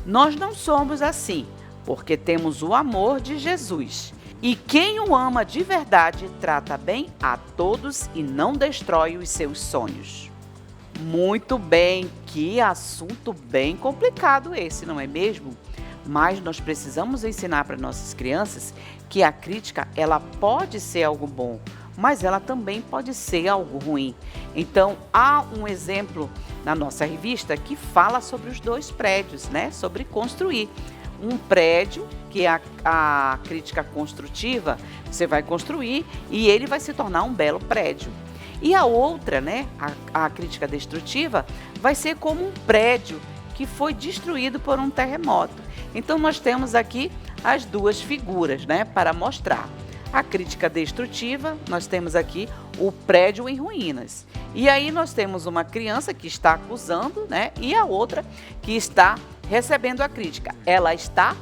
Nós não somos assim, porque temos o amor de Jesus. E quem o ama de verdade trata bem a todos e não destrói os seus sonhos. Muito bem, que assunto bem complicado esse, não é mesmo? Mas nós precisamos ensinar para nossas crianças que a crítica, ela pode ser algo bom, mas ela também pode ser algo ruim. Então, há um exemplo na nossa revista que fala sobre os 2 prédios, né? Sobre construir. Um prédio, que é a crítica construtiva, você vai construir e ele vai se tornar um belo prédio. E a outra, né, a crítica destrutiva, vai ser como um prédio que foi destruído por um terremoto. Então, nós temos aqui as 2 figuras, né, para mostrar. A crítica destrutiva, nós temos aqui o prédio em ruínas. E aí nós temos uma criança que está acusando, né, e a outra que está recebendo a crítica. Ela está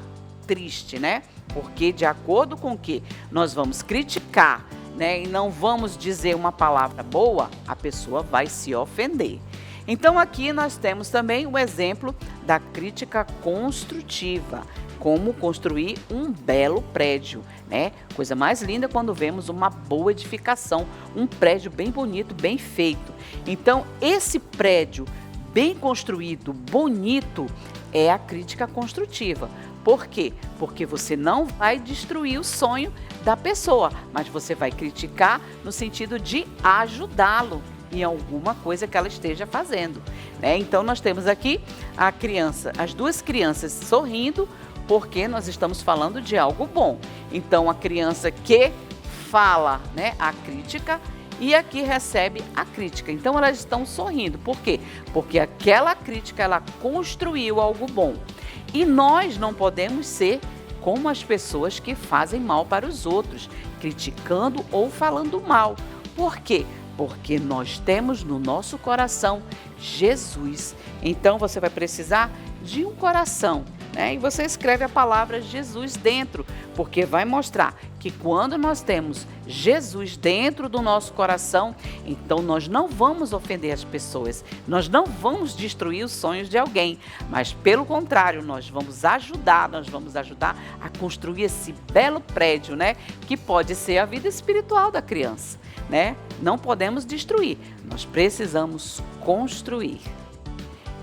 triste, né? Porque de acordo com o que nós vamos criticar, né, e não vamos dizer uma palavra boa, a pessoa vai se ofender. Então aqui nós temos também o exemplo da crítica construtiva, como construir um belo prédio, né? Coisa mais linda quando vemos uma boa edificação, um prédio bem bonito, bem feito. Então esse prédio bem construído, bonito, é a crítica construtiva. Por quê? Porque você não vai destruir o sonho da pessoa, mas você vai criticar no sentido de ajudá-lo em alguma coisa que ela esteja fazendo, né? Então nós temos aqui a criança, as 2 crianças sorrindo, porque nós estamos falando de algo bom. Então a criança que fala, né, a crítica, e aqui recebe a crítica. Então elas estão sorrindo. Por quê? Porque aquela crítica, ela construiu algo bom. E nós não podemos ser como as pessoas que fazem mal para os outros, criticando ou falando mal. Por quê? Porque nós temos no nosso coração Jesus. Então você vai precisar de um coração, né? E você escreve a palavra Jesus dentro, porque vai mostrar que quando nós temos Jesus dentro do nosso coração, então nós não vamos ofender as pessoas, nós não vamos destruir os sonhos de alguém, mas pelo contrário, nós vamos ajudar a construir esse belo prédio, né? Que pode ser a vida espiritual da criança, né? Não podemos destruir, nós precisamos construir.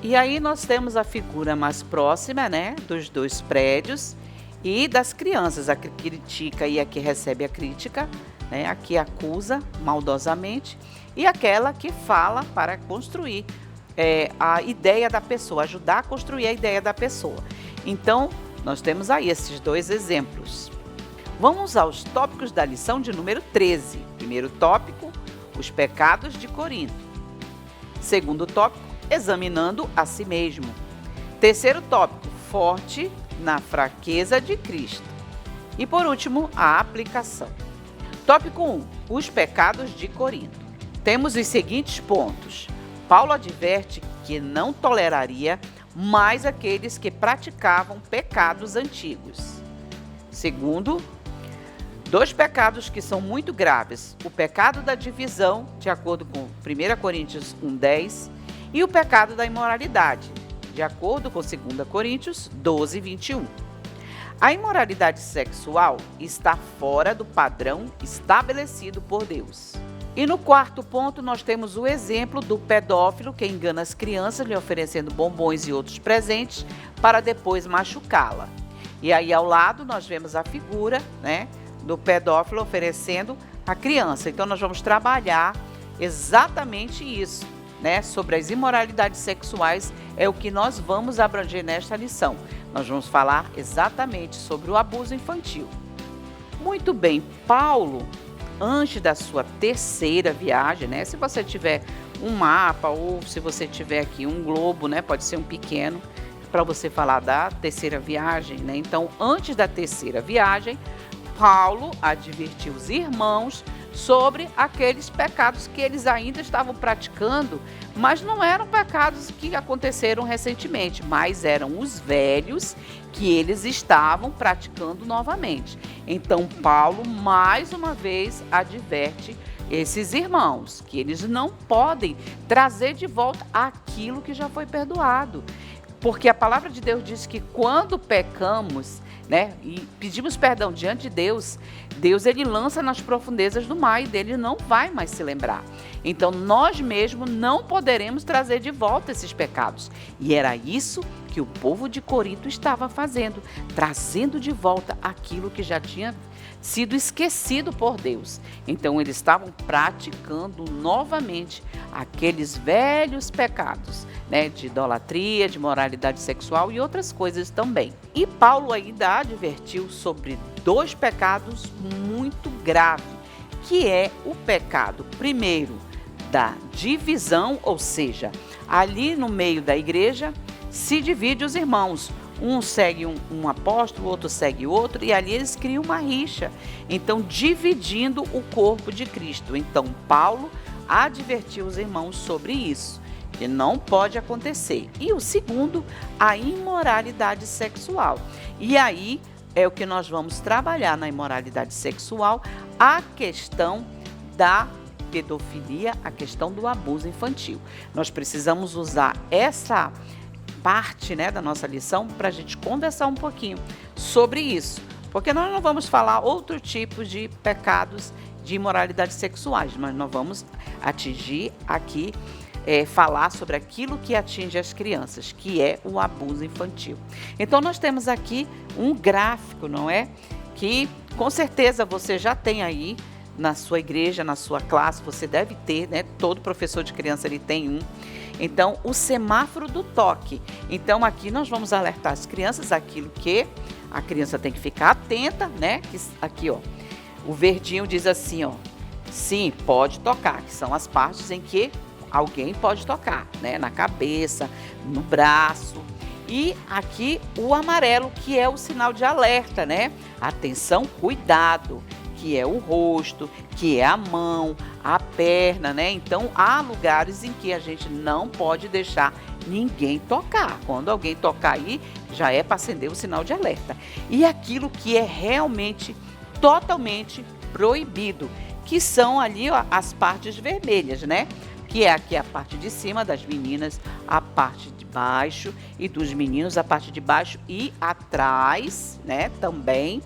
E aí nós temos a figura mais próxima, né, dos 2 prédios e das crianças, a que critica e a que recebe a crítica, né, a que acusa maldosamente e aquela que fala para construir a ideia da pessoa, ajudar a construir a ideia da pessoa. Então, nós temos aí esses 2 exemplos. Vamos aos tópicos da lição de número 13. Primeiro tópico, os pecados de Corinto. Segundo tópico, examinando a si mesmo. Terceiro tópico, forte na fraqueza de Cristo. E por último, a aplicação. Tópico 1, os pecados de Corinto. Temos os seguintes pontos. Paulo adverte que não toleraria mais aqueles que praticavam pecados antigos. Segundo, 2 pecados que são muito graves. O pecado da divisão, de acordo com 1 Coríntios 1:10, e o pecado da imoralidade, de acordo com 2 Coríntios 12:21. A imoralidade sexual está fora do padrão estabelecido por Deus. E no quarto ponto, nós temos o exemplo do pedófilo que engana as crianças, lhe oferecendo bombons e outros presentes para depois machucá-la. E aí ao lado nós vemos a figura, né, do pedófilo oferecendo a criança. Então nós vamos trabalhar exatamente isso, né? Sobre as imoralidades sexuais é o que nós vamos abranger nesta lição. Nós vamos falar exatamente sobre o abuso infantil. Muito bem, Paulo, antes da sua terceira viagem, né? Se você tiver um mapa ou se você tiver aqui um globo, né? Pode ser um pequeno, para você falar da terceira viagem, né? Então, antes da terceira viagem, Paulo advertiu os irmãos sobre aqueles pecados que eles ainda estavam praticando, mas não eram pecados que aconteceram recentemente, mas eram os velhos que eles estavam praticando novamente. Então, Paulo, mais uma vez, adverte esses irmãos que eles não podem trazer de volta aquilo que já foi perdoado. Porque a palavra de Deus diz que quando pecamos, né, e pedimos perdão diante de Deus, Deus ele lança nas profundezas do mar e dele não vai mais se lembrar. Então nós mesmos não poderemos trazer de volta esses pecados. E era isso que o povo de Corinto estava fazendo, trazendo de volta aquilo que já tinha sido esquecido por Deus. Então eles estavam praticando novamente aqueles velhos pecados, né, de idolatria, de moralidade sexual e outras coisas também. E Paulo ainda advertiu sobre 2 pecados muito graves, que é o pecado, primeiro, da divisão, ou seja, ali no meio da igreja se divide os irmãos. Um segue um apóstolo, outro segue outro, e ali eles criam uma rixa. Então, dividindo o corpo de Cristo. Então, Paulo advertiu os irmãos sobre isso, que não pode acontecer. E o segundo, a imoralidade sexual. E aí é o que nós vamos trabalhar na imoralidade sexual, a questão da pedofilia, a questão do abuso infantil. Nós precisamos usar essa parte, né, da nossa lição para a gente conversar um pouquinho sobre isso, porque nós não vamos falar outro tipo de pecados de imoralidades sexuais, mas nós vamos atingir aqui, falar sobre aquilo que atinge as crianças, que é o abuso infantil. Então nós temos aqui um gráfico, não é? Que com certeza você já tem aí na sua igreja, na sua classe, você deve ter, né? Todo professor de criança ele tem um. Então, o semáforo do toque. Então, aqui nós vamos alertar as crianças aquilo que a criança tem que ficar atenta, né? Aqui, ó, o verdinho diz assim, ó, sim, pode tocar, que são as partes em que alguém pode tocar, né? Na cabeça, no braço. E aqui o amarelo, que é o sinal de alerta, né? Atenção, cuidado, que é o rosto, que é a mão, a perna, né? Então, há lugares em que a gente não pode deixar ninguém tocar. Quando alguém tocar aí, já é para acender o sinal de alerta. E aquilo que é realmente, totalmente proibido, que são ali, ó, as partes vermelhas, né? Que é aqui a parte de cima das meninas, a parte de baixo, e dos meninos a parte de baixo e atrás, né? Também.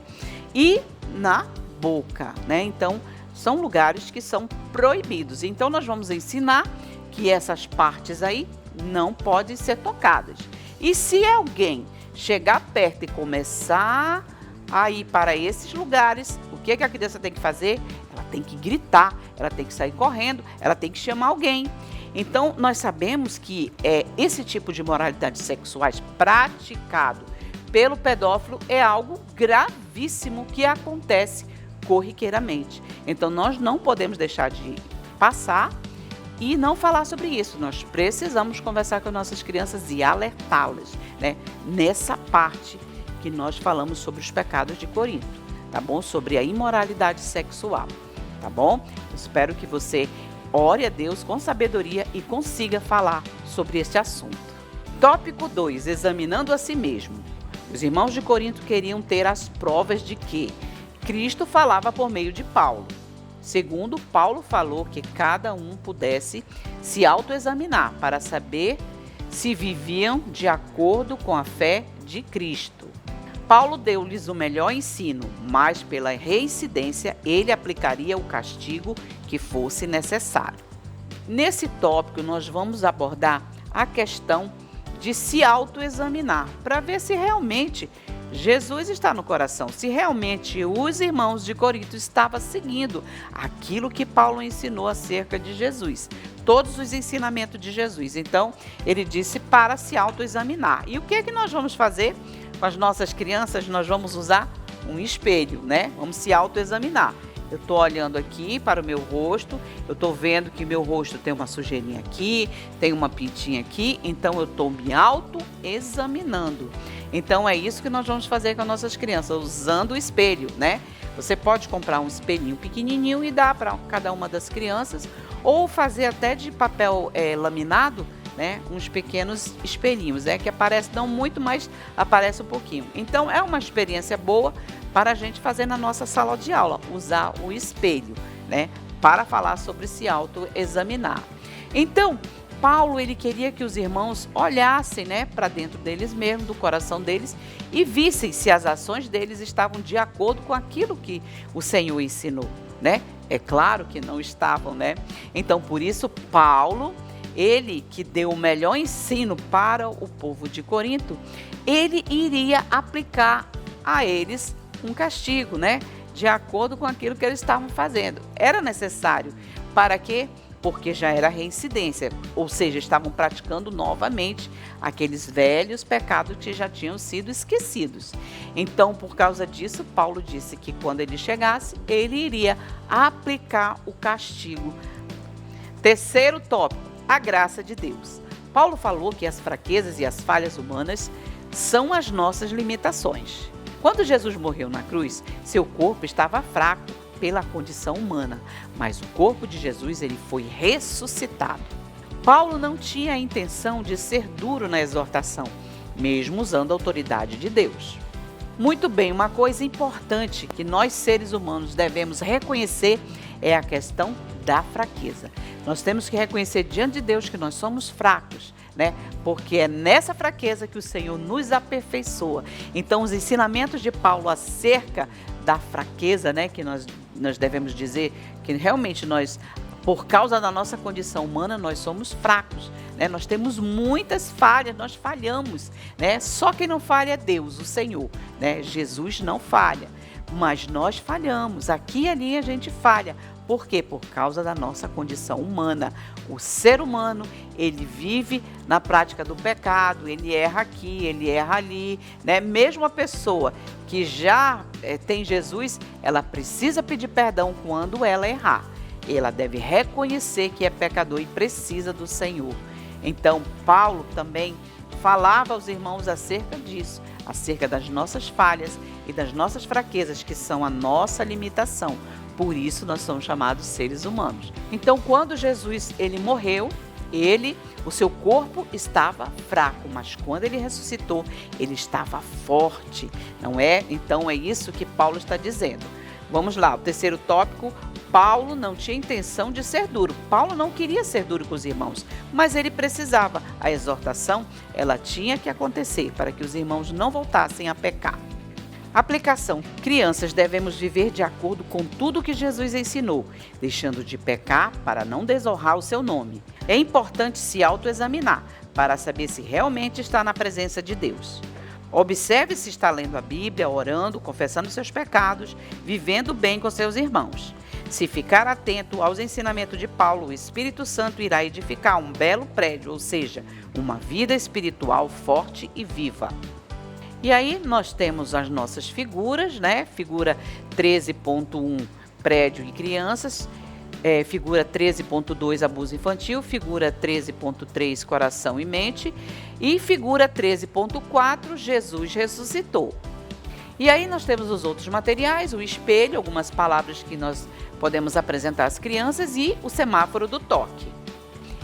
E na boca, né? Então, são lugares que são proibidos. Então, nós vamos ensinar que essas partes aí não podem ser tocadas. E se alguém chegar perto e começar a ir para esses lugares, o que a criança tem que fazer? Ela tem que gritar, ela tem que sair correndo, ela tem que chamar alguém. Então, nós sabemos que esse tipo de moralidades sexuais praticado pelo pedófilo é algo gravíssimo que acontece corriqueiramente. Então, nós não podemos deixar de passar e não falar sobre isso. Nós precisamos conversar com nossas crianças e alertá-las, né? Nessa parte que nós falamos sobre os pecados de Corinto, tá bom? Sobre a imoralidade sexual, tá bom? Espero que você ore a Deus com sabedoria e consiga falar sobre este assunto. Tópico 2, examinando a si mesmo. Os irmãos de Corinto queriam ter as provas de que Cristo falava por meio de Paulo. Segundo, Paulo falou que cada um pudesse se autoexaminar para saber se viviam de acordo com a fé de Cristo. Paulo deu-lhes o melhor ensino, mas pela reincidência ele aplicaria o castigo que fosse necessário. Nesse tópico, nós vamos abordar a questão de se autoexaminar, para ver se realmente Jesus está no coração. Se realmente os irmãos de Corinto estavam seguindo aquilo que Paulo ensinou acerca de Jesus, todos os ensinamentos de Jesus. Então, ele disse para se autoexaminar. E o que é que nós vamos fazer com as nossas crianças? Nós vamos usar um espelho, né? Vamos se autoexaminar. Eu estou olhando aqui para o meu rosto, eu estou vendo que meu rosto tem uma sujeirinha aqui, tem uma pintinha aqui, então eu estou me autoexaminando. Então é isso que nós vamos fazer com as nossas crianças, usando o espelho, né? Você pode comprar um espelhinho pequenininho e dar para cada uma das crianças, ou fazer até de papel laminado, né? Uns pequenos espelhinhos, que aparece não muito, mas aparece um pouquinho. Então é uma experiência boa para a gente fazer na nossa sala de aula, usar o espelho, né? Para falar sobre se autoexaminar. Então, Paulo, ele queria que os irmãos olhassem, né, para dentro deles mesmos, do coração deles, e vissem se as ações deles estavam de acordo com aquilo que o Senhor ensinou, né? É claro que não estavam, né? Então, por isso, Paulo, ele que deu o melhor ensino para o povo de Corinto, ele iria aplicar a eles um castigo, né? De acordo com aquilo que eles estavam fazendo. Era necessário. Para quê? Porque já era reincidência, ou seja, estavam praticando novamente aqueles velhos pecados que já tinham sido esquecidos. Então, por causa disso, Paulo disse que quando ele chegasse, ele iria aplicar o castigo. Terceiro tópico, a graça de Deus. Paulo falou que as fraquezas e as falhas humanas são as nossas limitações. Quando Jesus morreu na cruz, seu corpo estava fraco pela condição humana, mas o corpo de Jesus ele foi ressuscitado. Paulo não tinha a intenção de ser duro na exortação, mesmo usando a autoridade de Deus. Muito bem, uma coisa importante que nós seres humanos devemos reconhecer é a questão da fraqueza. Nós temos que reconhecer diante de Deus que nós somos fracos, né? Porque é nessa fraqueza que o Senhor nos aperfeiçoa. Então, os ensinamentos de Paulo acerca da fraqueza, né? Que nós devemos dizer que realmente nós, por causa da nossa condição humana, nós somos fracos, né? Nós temos muitas falhas, nós falhamos, né? Só quem não falha é Deus, o Senhor, né? Jesus não falha, mas nós falhamos. Aqui e ali a gente falha. Por quê? Por causa da nossa condição humana. O ser humano, ele vive na prática do pecado, ele erra aqui, ele erra ali, né? Mesmo a pessoa que já tem Jesus, ela precisa pedir perdão quando ela errar. Ela deve reconhecer que é pecador e precisa do Senhor. Então, Paulo também falava aos irmãos acerca disso, acerca das nossas falhas e das nossas fraquezas, que são a nossa limitação. Por isso nós somos chamados seres humanos. Então, quando Jesus ele morreu, o seu corpo estava fraco, mas quando ele ressuscitou, ele estava forte, não é? Então é isso que Paulo está dizendo. Vamos lá, o terceiro tópico. Paulo não tinha intenção de ser duro. Paulo não queria ser duro com os irmãos, mas ele precisava. A exortação, ela tinha que acontecer para que os irmãos não voltassem a pecar. Aplicação. Crianças, devemos viver de acordo com tudo que Jesus ensinou, deixando de pecar para não desonrar o seu nome. É importante se autoexaminar para saber se realmente está na presença de Deus. Observe se está lendo a Bíblia, orando, confessando seus pecados, vivendo bem com seus irmãos. Se ficar atento aos ensinamentos de Paulo, o Espírito Santo irá edificar um belo prédio, ou seja, uma vida espiritual forte e viva. E aí nós temos as nossas figuras, né? Figura 13.1, prédio e crianças. Figura 13.2, abuso infantil. Figura 13.3, coração e mente. E figura 13.4, Jesus ressuscitou. E aí nós temos os outros materiais, o espelho, algumas palavras que nós podemos apresentar às crianças e o semáforo do toque.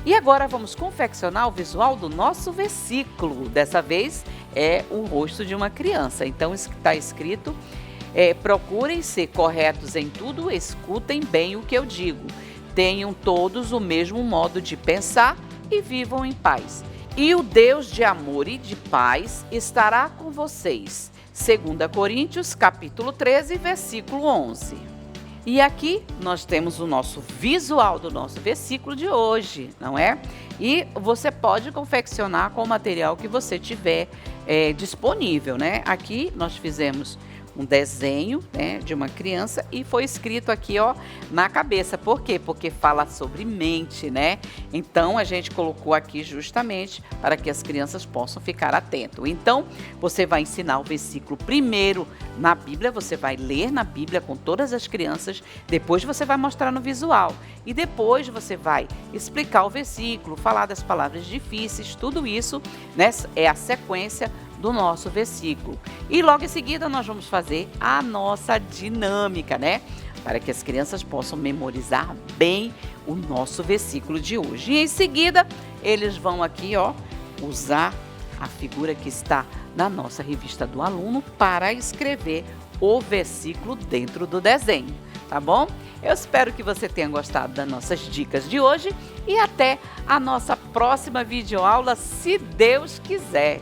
E agora vamos confeccionar o visual do nosso versículo. Dessa vez é o rosto de uma criança. Então está escrito, procurem ser corretos em tudo, escutem bem o que eu digo. Tenham todos o mesmo modo de pensar e vivam em paz. E o Deus de amor e de paz estará com vocês. 2 Coríntios, capítulo 13, versículo 11. E aqui nós temos o nosso visual do nosso versículo de hoje, não é? E você pode confeccionar com o material que você tiver disponível, né? Aqui nós fizemos um desenho, né, de uma criança e foi escrito aqui, ó, na cabeça. Por quê? Porque fala sobre mente, né? Então a gente colocou aqui justamente para que as crianças possam ficar atentas. Então você vai ensinar o versículo primeiro na Bíblia, você vai ler na Bíblia com todas as crianças, depois você vai mostrar no visual e depois você vai explicar o versículo, falar das palavras difíceis, tudo isso, né, é a sequência do nosso versículo. E logo em seguida nós vamos fazer a nossa dinâmica, né? Para que as crianças possam memorizar bem o nosso versículo de hoje. E em seguida, eles vão aqui, ó, usar a figura que está na nossa revista do aluno para escrever o versículo dentro do desenho, tá bom? Eu espero que você tenha gostado das nossas dicas de hoje e até a nossa próxima videoaula, se Deus quiser.